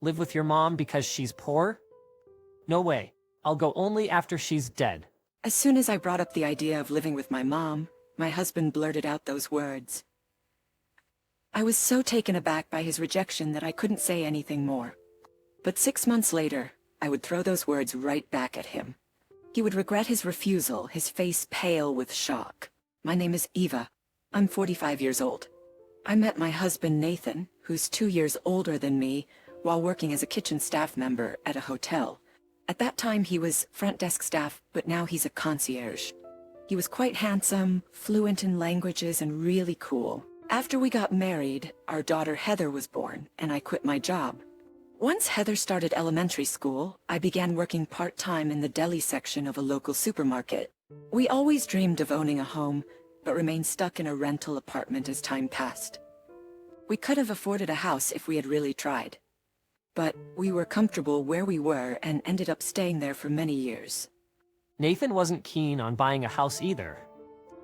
Live with your mom because she's poor? No way. I'll go only after she's dead. As soon as I brought up the idea of living with my mom, my husband blurted out those words. I was so taken aback by his rejection that I couldn't say anything more. But 6 months later, I would throw those words right back at him. He would regret his refusal, his face pale with shock. My name is Eva. I'm 45 years old. I met my husband Nathan, who's 2 years older than me, while working as a kitchen staff member at a hotel. At that time he was front desk staff, but now he's a concierge. He was quite handsome, fluent in languages, and really cool. After we got married, our daughter Heather was born, and I quit my job. Once Heather started elementary school, I began working part-time in the deli section of a local supermarket. We always dreamed of owning a home, but remained stuck in a rental apartment as time passed. We could have afforded a house if we had really tried. But we were comfortable where we were and ended up staying there for many years. Nathan wasn't keen on buying a house either.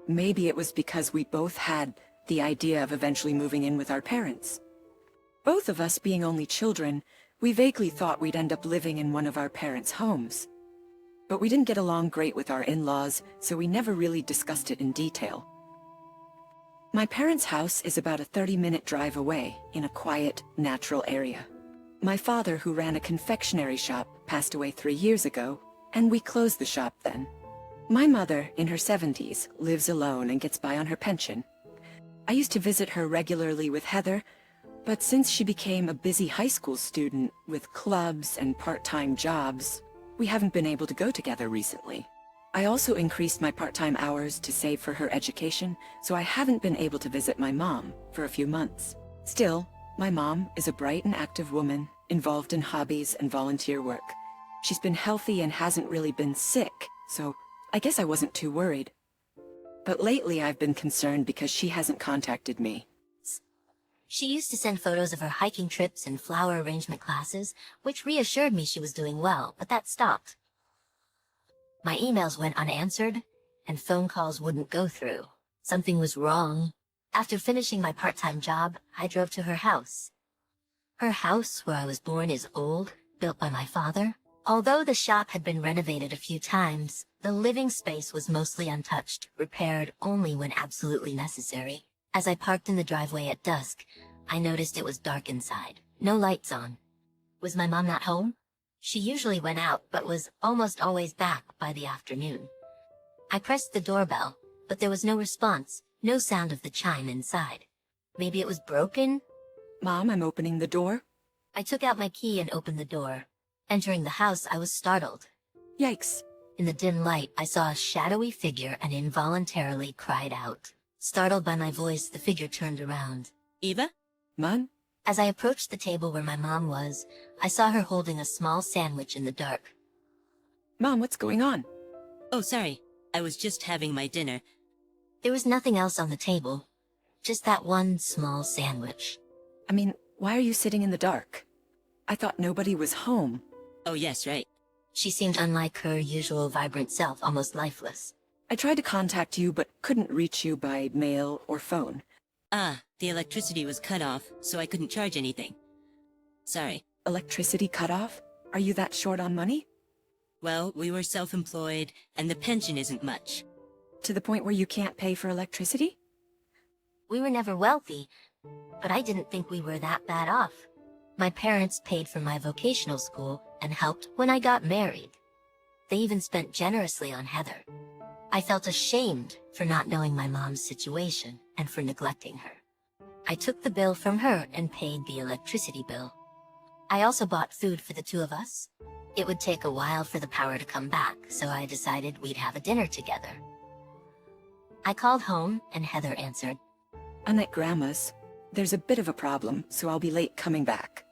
Maybe it was because we both had the idea of eventually moving in with our parents. Both of us being only children, we vaguely thought we'd end up living in one of our parents' homes. But we didn't get along great with our in-laws, so we never really discussed it in detail. My parents' house is about a 30-minute drive away, in a quiet, natural area. My father, who ran a confectionery shop, passed away 3 years ago, and we closed the shop then. My mother, in her 70s, lives alone and gets by on her pension. I used to visit her regularly with Heather, but since she became a busy high school student with clubs and part-time jobs, we haven't been able to go together recently. I also increased my part-time hours to save for her education, so I haven't been able to visit my mom for a few months. Still, my mom is a bright and active woman, involved in hobbies and volunteer work. She's been healthy and hasn't really been sick, so I guess I wasn't too worried. But lately I've been concerned because she hasn't contacted me. She used to send photos of her hiking trips and flower arrangement classes, which reassured me she was doing well, but that stopped. My emails went unanswered, and phone calls wouldn't go through. Something was wrong. After finishing my part-time job, I drove to her house. Her house, where I was born, is old, built by my father. Although the shop had been renovated a few times, the living space was mostly untouched, repaired only when absolutely necessary. As I parked in the driveway at dusk, I noticed it was dark inside, no lights on. Was my mom not home? She usually went out, but was almost always back by the afternoon. I pressed the doorbell, but there was no response, no sound of the chime inside. Maybe it was broken? Mom, I'm opening the door. I took out my key and opened the door. Entering the house, I was startled. Yikes. In the dim light, I saw a shadowy figure and involuntarily cried out. Startled by my voice, the figure turned around. Eva? Mun? As I approached the table where my mom was, I saw her holding a small sandwich in the dark. Mom, what's going on? Oh, sorry. I was just having my dinner. There was nothing else on the table. Just that one small sandwich. I mean, why are you sitting in the dark? I thought nobody was home. Oh, yes, right. She seemed unlike her usual vibrant self, almost lifeless. I tried to contact you, but couldn't reach you by mail or phone. Ah, the electricity was cut off, so I couldn't charge anything. Sorry. Electricity cut off? Are you that short on money? Well, we were self-employed, and the pension isn't much. To the point where you can't pay for electricity? We were never wealthy, but I didn't think we were that bad off. My parents paid for my vocational school and helped when I got married. They even spent generously on Heather. I felt ashamed for not knowing my mom's situation and for neglecting her. I took the bill from her and paid the electricity bill. I also bought food for the two of us. It would take a while for the power to come back, so I decided we'd have a dinner together. I called home and Heather answered. I'm at Grandma's. There's a bit of a problem, so I'll be late coming back.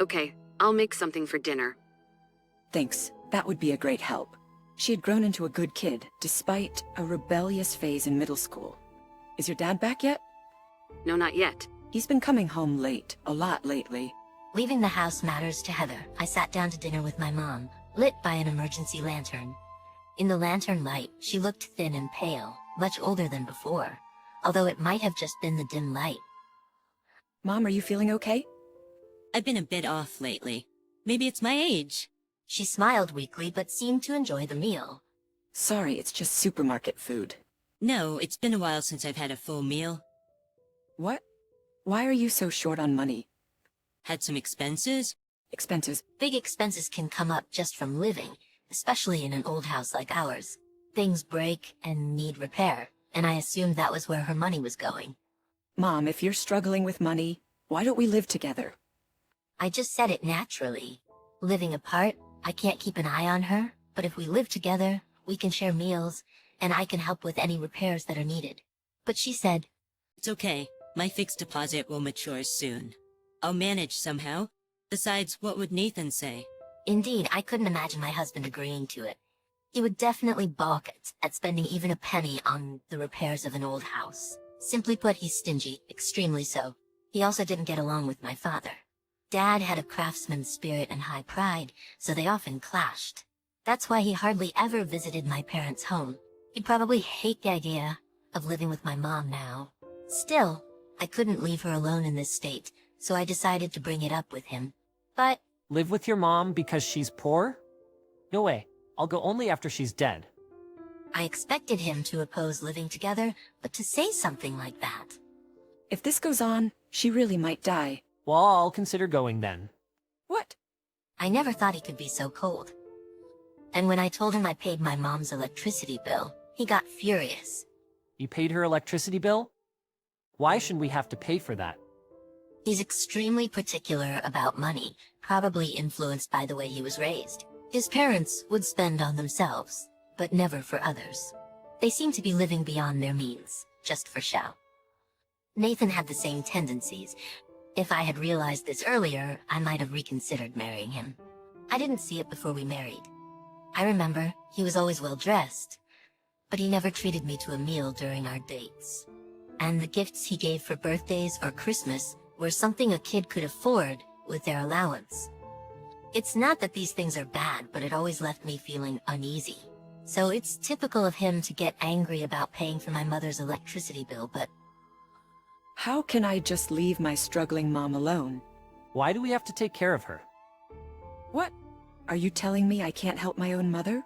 Okay, I'll make something for dinner. Thanks, that would be a great help. She had grown into a good kid, despite a rebellious phase in middle school. Is your dad back yet? No, not yet. He's been coming home late, a lot lately. Leaving the house matters to Heather. I sat down to dinner with my mom, lit by an emergency lantern. In the lantern light, she looked thin and pale, much older than before, although it might have just been the dim light. Mom, are you feeling okay? I've been a bit off lately. Maybe it's my age. She smiled weakly but seemed to enjoy the meal. Sorry, it's just supermarket food. No, it's been a while since I've had a full meal. What? Why are you so short on money? Had some expenses? Expenses? Big expenses can come up just from living, especially in an old house like ours. Things break and need repair, and I assumed that was where her money was going. Mom, if you're struggling with money, why don't we live together? I just said it naturally. Living apart, I can't keep an eye on her, but if we live together, we can share meals, and I can help with any repairs that are needed. But she said, It's okay. My fixed deposit will mature soon. I'll manage somehow. Besides, what would Nathan say? indeed, I couldn't imagine my husband agreeing to it. He would definitely balk at spending even a penny on the repairs of an old house. Simply put, he's stingy, extremely so. He also didn't get along with my father. Dad had a craftsman's spirit and high pride, so they often clashed. That's why he hardly ever visited my parents' home. He'd probably hate the idea of living with my mom now. Still, I couldn't leave her alone in this state, so I decided to bring it up with him. But Live with your mom because she's poor? No way. I'll go only after she's dead. I expected him to oppose living together, but to say something like that. If this goes on, she really might die. Well, I'll consider going then. What? I never thought he could be so cold. And when I told him I paid my mom's electricity bill, he got furious. You paid her electricity bill? Why shouldn't we have to pay for that? He's extremely particular about money, probably influenced by the way he was raised. His parents would spend on themselves, but never for others. They seemed to be living beyond their means, just for show. Nathan had the same tendencies. If I had realized this earlier, I might have reconsidered marrying him. I didn't see it before we married. I remember he was always well dressed, but he never treated me to a meal during our dates. And the gifts he gave for birthdays or Christmas were something a kid could afford with their allowance. It's not that these things are bad, but it always left me feeling uneasy. So it's typical of him to get angry about paying for my mother's electricity bill, but How can I just leave my struggling mom alone? Why do we have to take care of her? What? Are you telling me I can't help my own mother?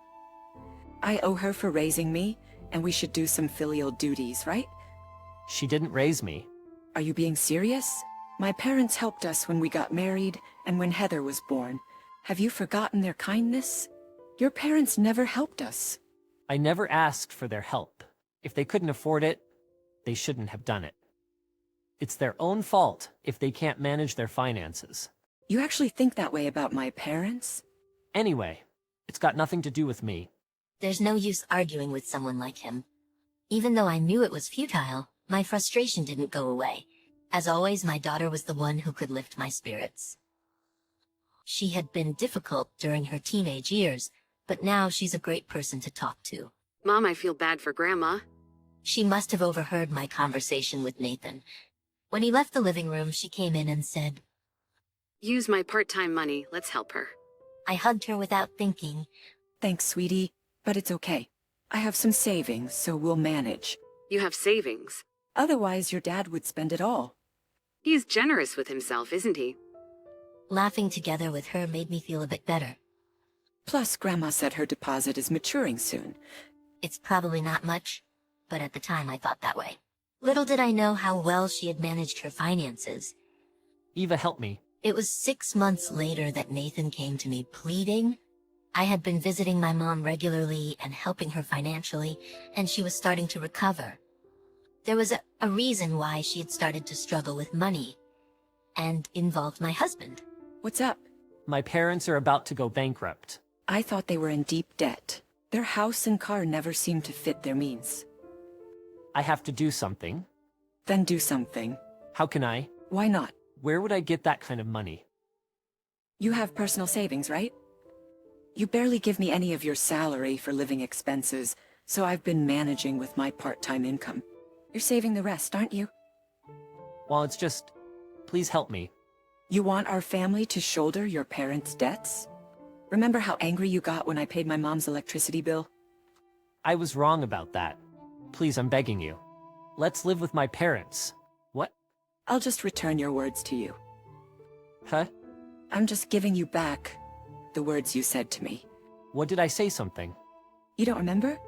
I owe her for raising me, and we should do some filial duties, right? She didn't raise me. Are you being serious? My parents helped us when we got married and when Heather was born. Have you forgotten their kindness? Your parents never helped us. I never asked for their help. If they couldn't afford it, they shouldn't have done it. It's their own fault if they can't manage their finances. You actually think that way about my parents? Anyway, it's got nothing to do with me. there's no use arguing with someone like him. Even though I knew it was futile, my frustration didn't go away. As always, my daughter was the one who could lift my spirits. She had been difficult during her teenage years, but now she's a great person to talk to. Mom, I feel bad for Grandma. She must have overheard my conversation with Nathan. When he left the living room, she came in and said, Use my part-time money. Let's help her. I hugged her without thinking. Thanks, sweetie, but it's okay. I have some savings, so we'll manage. You have savings. Otherwise, your dad would spend it all. He's generous with himself, isn't he? Laughing together with her made me feel a bit better. Plus, Grandma said her deposit is maturing soon. It's probably not much, but at the time I thought that way. Little did I know how well she had managed her finances. Eva, help me. It was 6 months later that Nathan came to me pleading. I had been visiting my mom regularly and helping her financially, and she was starting to recover. There was a reason why she had started to struggle with money, and involved my husband. What's up? My parents are about to go bankrupt. I thought they were in deep debt. Their house and car never seemed to fit their means. I have to do something. Then do something. How can I? Why not? Where would I get that kind of money? You have personal savings, right? You barely give me any of your salary for living expenses, so I've been managing with my part-time income. You're saving the rest, aren't you? Well, it's just... Please help me. You want our family to shoulder your parents' debts? Remember how angry you got when I paid my mom's electricity bill? I was wrong about that. Please, I'm begging you. Let's live with my parents. What? I'll just return your words to you. Huh? I'm just giving you back the words you said to me. What did I say something? You don't remember?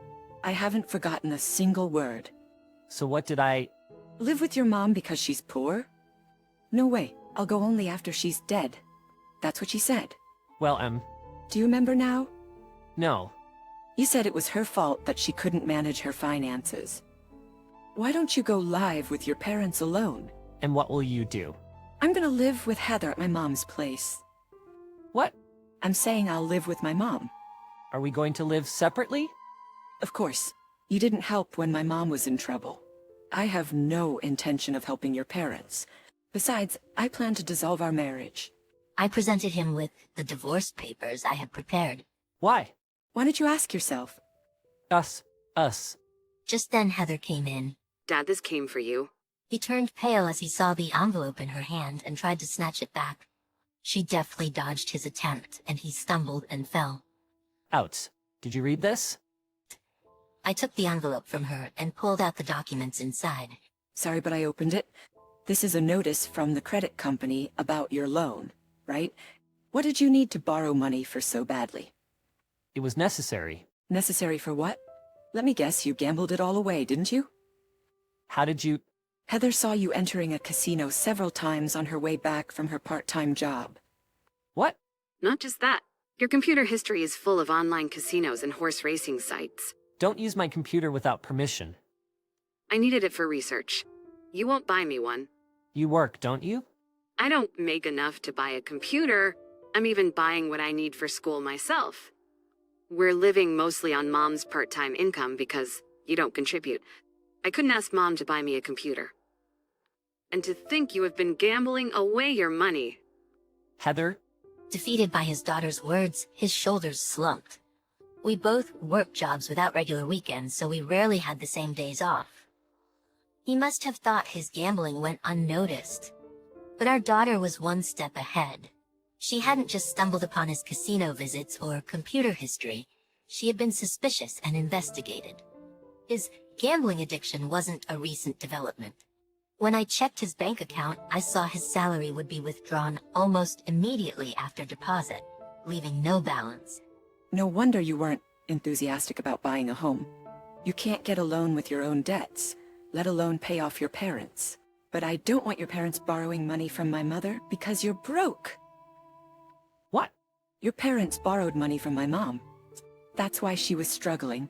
I haven't forgotten a single word. So what did I... Live with your mom because she's poor? No way. I'll go only after she's dead. That's what she said. Well, Do you remember now? no. You said it was her fault that she couldn't manage her finances. Why don't you go live with your parents alone? And what will you do? I'm gonna live with Heather at my mom's place. What? I'm saying I'll live with my mom. Are we going to live separately? Of course. You didn't help when my mom was in trouble. I have no intention of helping your parents. Besides, I plan to dissolve our marriage. I presented him with the divorce papers I had prepared. Why? Why don't you ask yourself? Us. Just then Heather came in. Dad, this came for you. He turned pale as he saw the envelope in her hand and tried to snatch it back. She deftly dodged his attempt, and he stumbled and fell. Ouch. Did you read this? I took the envelope from her and pulled out the documents inside. Sorry, but I opened it. This is a notice from the credit company about your loan, right? What did you need to borrow money for so badly? It was necessary. Necessary for what? Let me guess, you gambled it all away, didn't you? How did you... Heather saw you entering a casino several times on her way back from her part-time job. What? Not just that. Your computer history is full of online casinos and horse racing sites. Don't use my computer without permission. I needed it for research. You won't buy me one. You work, don't you? I don't make enough to buy a computer. I'm even buying what I need for school myself. We're living mostly on Mom's part-time income because you don't contribute. I couldn't ask Mom to buy me a computer. And to think you have been gambling away your money. Heather? Defeated by his daughter's words, his shoulders slumped. We both worked jobs without regular weekends, so we rarely had the same days off. He must have thought his gambling went unnoticed. But our daughter was one step ahead. She hadn't just stumbled upon his casino visits or computer history. She had been suspicious and investigated. His gambling addiction wasn't a recent development. When I checked his bank account, I saw his salary would be withdrawn almost immediately after deposit, leaving no balance. No wonder you weren't enthusiastic about buying a home. You can't get a loan with your own debts, let alone pay off your parents. But I don't want your parents borrowing money from my mother because you're broke. What? Your parents borrowed money from my mom. That's why she was struggling.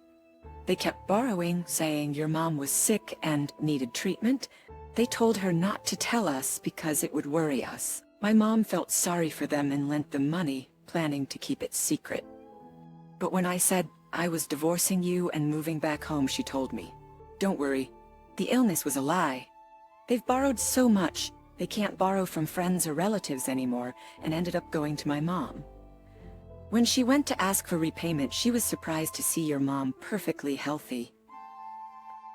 They kept borrowing, saying your mom was sick and needed treatment. They told her not to tell us because it would worry us. My mom felt sorry for them and lent them money, planning to keep it secret. But when I said I was divorcing you and moving back home, she told me, "Don't worry, the illness was a lie. They've borrowed so much, they can't borrow from friends or relatives anymore," and ended up going to my mom. When she went to ask for repayment, she was surprised to see your mom perfectly healthy.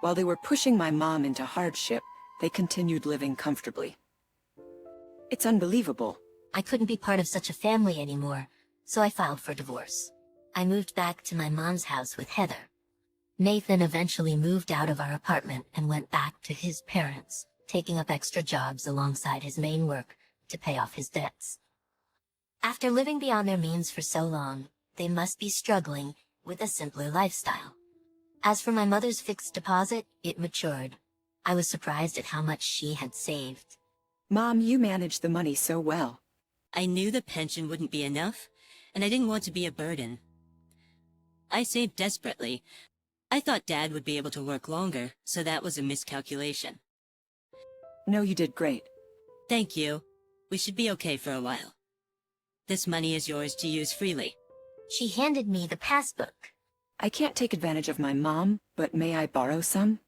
While they were pushing my mom into hardship, they continued living comfortably. It's unbelievable. I couldn't be part of such a family anymore, so I filed for divorce. I moved back to my mom's house with Heather. Nathan eventually moved out of our apartment and went back to his parents, taking up extra jobs alongside his main work to pay off his debts. After living beyond their means for so long, they must be struggling with a simpler lifestyle. As for my mother's fixed deposit, it matured. I was surprised at how much she had saved. Mom, you managed the money so well. I knew the pension wouldn't be enough, and I didn't want to be a burden. I saved desperately. I thought Dad would be able to work longer, so that was a miscalculation. No, you did great. Thank you. We should be okay for a while. This money is yours to use freely. She handed me the passbook. I can't take advantage of my mom, but may I borrow some?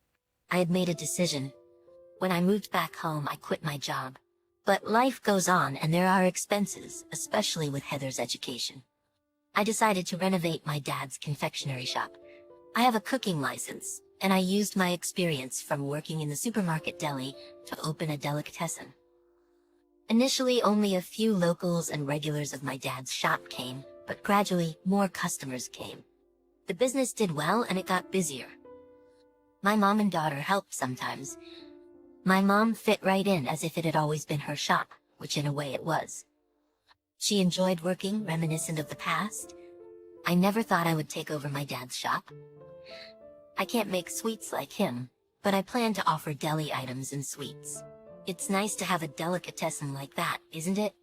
I had made a decision. When I moved back home, I quit my job. But life goes on and there are expenses, especially with Heather's education. I decided to renovate my dad's confectionery shop. I have a cooking license, and I used my experience from working in the supermarket deli to open a delicatessen. Initially, only a few locals and regulars of my dad's shop came, but gradually, more customers came. The business did well and it got busier. My mom and daughter helped sometimes. My mom fit right in as if it had always been her shop, which in a way it was. She enjoyed working, reminiscent of the past. I never thought I would take over my dad's shop. I can't make sweets like him, but I plan to offer deli items and sweets. It's nice to have a delicatessen like that, isn't it?